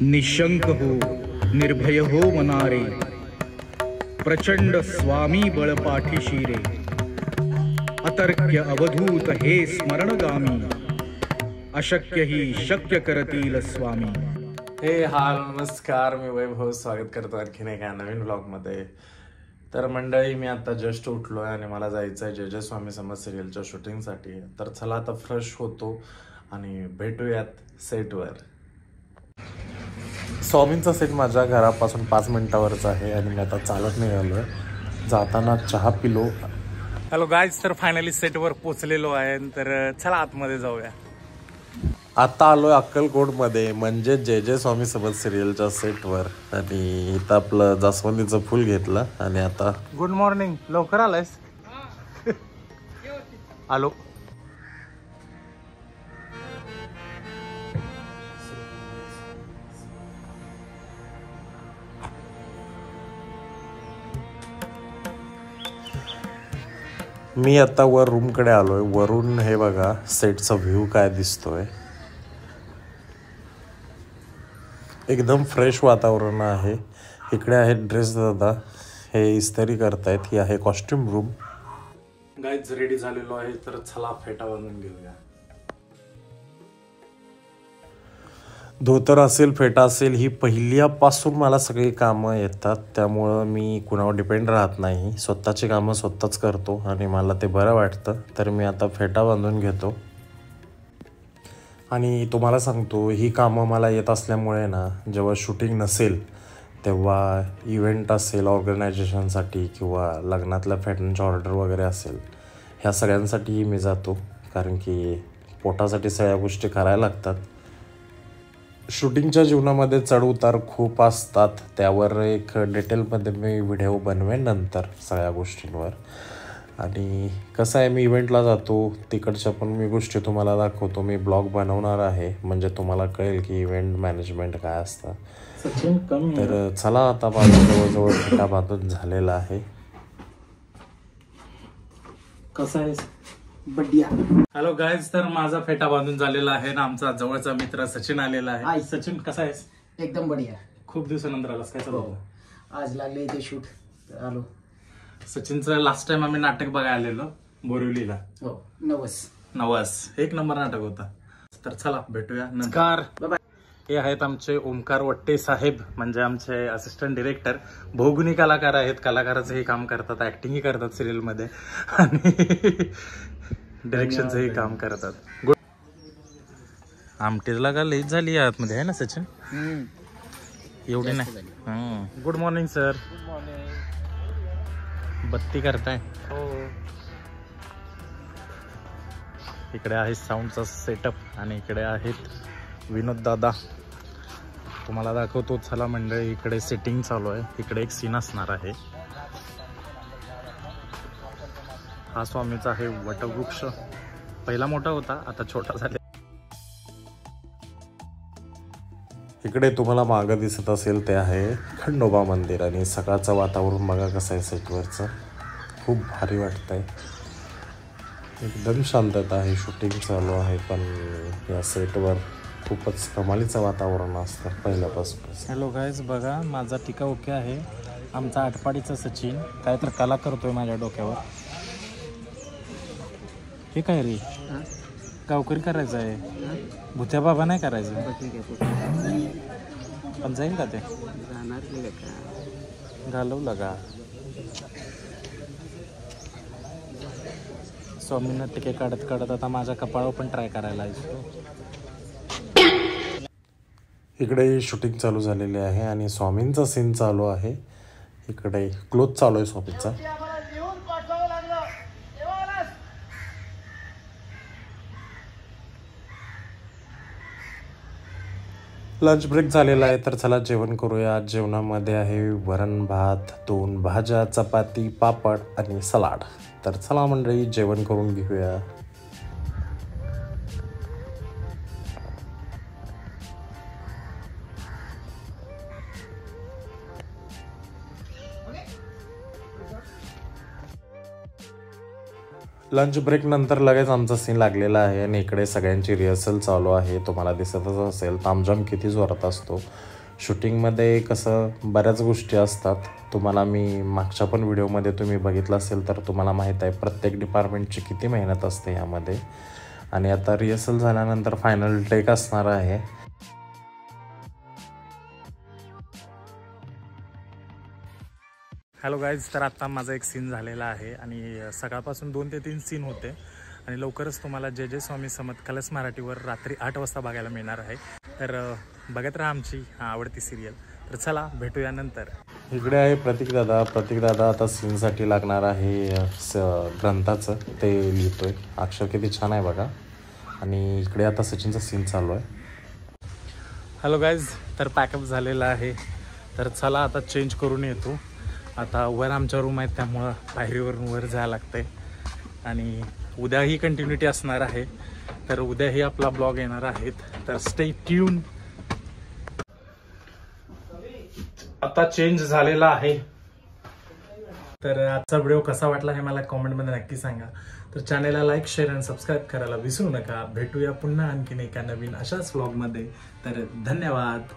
निशंक हो निर्भय हो मनारे, प्रचंड स्वामी बळपाठीशी रे, अतर्क्य अवधूत हे स्मरणगामी, अशक्य ही शक्य करतील स्वामी. हे हाल नमस्कार, मी वैभव स्वागत करतो आणखीन एका नवीन ब्लॉगमध्ये. तर मंडळी, मी आता जस्ट उठलोय आणि मला जायचं आहे जय जय स्वामी समर्थ सिरियलच्या शूटिंगसाठी. तर चला आता फ्रेश होतो आणि भेटूयात सेटवर. स्वामींचा सेट माझ्या घरापासून 5 मिनिटावरच आहे आणि मी आता चालत निघालोय. जाताना चहा पिलो. हॅलो गाईज, तर फायनली सेटवर पोचलेलो आहे. तर चला आतमध्ये जाऊया. आता आलोय अक्कलकोटमध्ये, म्हणजे जय जय स्वामी समर्थ सिरियलच्या सेटवर. आणि इथं आपलं जास्वंदीचं फुल घेतलं आणि आता गुड मॉर्निंग. लवकर आलायस? आलो. मी आता वर रूमकडे आलोय. वरून हे बघा सेटचा व्ह्यू काय दिसतोय. एकदम फ्रेश वातावरण आहे. इकडे आहे ड्रेस दादा, हे इस्त्री करतायत. ही आहे कॉस्ट्युम रूम. गाईज रेडी झालेलो आहे, तर चला फेटा बांधून घेऊया. धोतर असेल, फेटा असेल, ही पहिल्यापासून मला सगळी कामं येतात. त्यामुळं मी कुणावर डिपेंड राहत नाही. स्वतःची कामं स्वतःच करतो आणि मला ते बरं वाटतं. तर मी आता फेटा बांधून घेतो. आणि तुम्हाला सांगतो, ही कामं मला येत असल्यामुळे ना, जेव्हा शूटिंग नसेल तेव्हा इव्हेंट असेल ऑर्गनायझेशनसाठी किंवा लग्नातल्या फेटांची ऑर्डर वगैरे असेल, ह्या सगळ्यांसाठीही मी जातो. कारण की पोटासाठी सगळ्या गोष्टी करायला लागतात. शूटिंगच्या जीवनामध्ये चढउतार खूप असतात. त्यावर एक डिटेलमध्ये मी व्हिडिओ बनवेन नंतर सगळ्या गोष्टींवर. आणि कसं आहे, मी इव्हेंटला जातो, तिकडच्या पण मी गोष्टी तुम्हाला दाखवतो. मी ब्लॉग बनवणार आहे, म्हणजे तुम्हाला कळेल की इव्हेंट मॅनेजमेंट काय असतं. तर चला, आता माझा जवळजवळ फेटा बांधून झालेला आहे. कसा आहेस? बढिया. हॅलो गाईज, तर माझा फेटा बांधून झालेला आहे ना. आमचा जवळचा मित्र सचिन आलेला आहे. सचिन कसा आहेस? एकदम बढिया. खूप दिवसानंतर आलास, काय चालू? आज लागले इथे शूट, तर आलो. सचिनचं लास्ट टाइम आम्ही नाटक बघायला आलेलो बोरिवलीला. हो, नवस. एक नंबर नाटक होता. तर चला भेटूया नमस्कार. हे आहेत आमचे ओमकार वट्टे साहेब, म्हणजे आमचे असिस्टंट डिरेक्टर. बहुगुणी कलाकार आहेत. कलाकाराचंही काम करतात, ऍक्टिंगही करतात सिरियलमध्ये आणि डिरेक्शनचंही काम करतात. आमटीला का लेट झाली आतमध्ये आहे ना सचिन? एवढी नाही. Good morning sir. बत्ती करताय? हो. इकडे आहे साऊंडचा सेटअप आणि इकडे आहेत विनोद दादा. तुम्हाला दाखवतो चला मंडळी. इकडे सेटिंग चालू आहे. इकडे एक सीन असणार आहे. हा स्वामीचा आहे वटवृक्ष. पहिला मोठा होता, आता छोटा झाला. इकडे तुम्हाला मागं दिसत असेल ते आहे खंडोबा मंदिर. आणि सकाळचं वातावरण बघा कसं आहे सेटवरचं. खूप भारी वाटतंय. एकदम शांतता आहे. शूटिंग चालू आहे, पण या सेटवर खूपच कमालीचं वातावरण असतं पहिल्यापासून. हॅलो गाईज, बघा माझा टीका ओके आहे. आमचा आटपाडीचा सचिन काय तर कला करतोय माझ्या डोक्यावर. हे काय रे? गावकरी करायचं आहे, भुत्या बाबा नाही करायचं. पण जाईल का ते? घालवलं का? स्वामींना टिके काढत काढत आता माझ्या कपाळावर पण ट्राय करायला. इकडे शूटिंग चालू झालेले आहे आणि स्वामींचा सीन चालू आहे. इकडे क्लोज चालू आहे स्वामींचा. लंच ब्रेक झालेला आहे, तर चला जेवण करूया. जेवणामध्ये आहे वरण भात, 2 भाज्या, चपाती, पापड आणि सलाड. तर चला मंडळी, जेवण करून घेऊया. लंच ब्रेक नंतर लगेच आमचा सीन लागलेला आहे आणि इकडे सगळ्यांची रिहर्सल चालू आहे. तुम्हाला दिसतच असेल तामझाम किती जोरात असतो. शूटिंगमध्ये कसं बऱ्याच गोष्टी असतात. तुम्हाला मी मागच्या पण व्हिडिओमध्ये तुम्ही बघितलं असेल तर तुम्हाला माहीत आहे प्रत्येक डिपार्टमेंटची किती मेहनत असते यामध्ये. आणि आता रिहर्सल झाल्यानंतर फायनल टेक असणार आहे. हॅलो गाईज, तर आत्ता माझा एक सीन झालेला आहे आणि सकाळपासून 2 ते 3 सीन होते आणि लवकरच तुम्हाला जय जय स्वामी समर्थ कलर्स मराठीवर रात्री 8 वाजता बघायला मिळणार आहे. तर बघत राहा आमची आवडती सिरियल. तर चला भेटूया नंतर. इकडे आहे प्रतीक दादा आता सीनसाठी लागणार आहे ग्रंथाचं ते लिहितोय. अक्षर किती छान आहे बघा. आणि इकडे आता सचिनचा सीन चालू आहे. हॅलो गाईज, तर पॅकअप झालेला आहे. तर चला आता चेंज करून येतो. आता वर आमच्या रूम आहेत त्यामुळं पायरीवरून वर जायला लागतंय आणि उद्याही कंटिन्युटी असणार आहे. तर उद्याही आपला ब्लॉग येणार आहेत. तर स्टे ट्यून. आता चेंज झालेला आहे. तर आजचा व्हिडिओ कसा वाटला हे मला कॉमेंटमध्ये नक्की सांगा. तर चॅनेलला लाईक, शेअर आणि सबस्क्राईब करायला विसरू नका. भेटूया पुन्हा आणखीन एका नवीन अशाच व्लॉगमध्ये. तर धन्यवाद.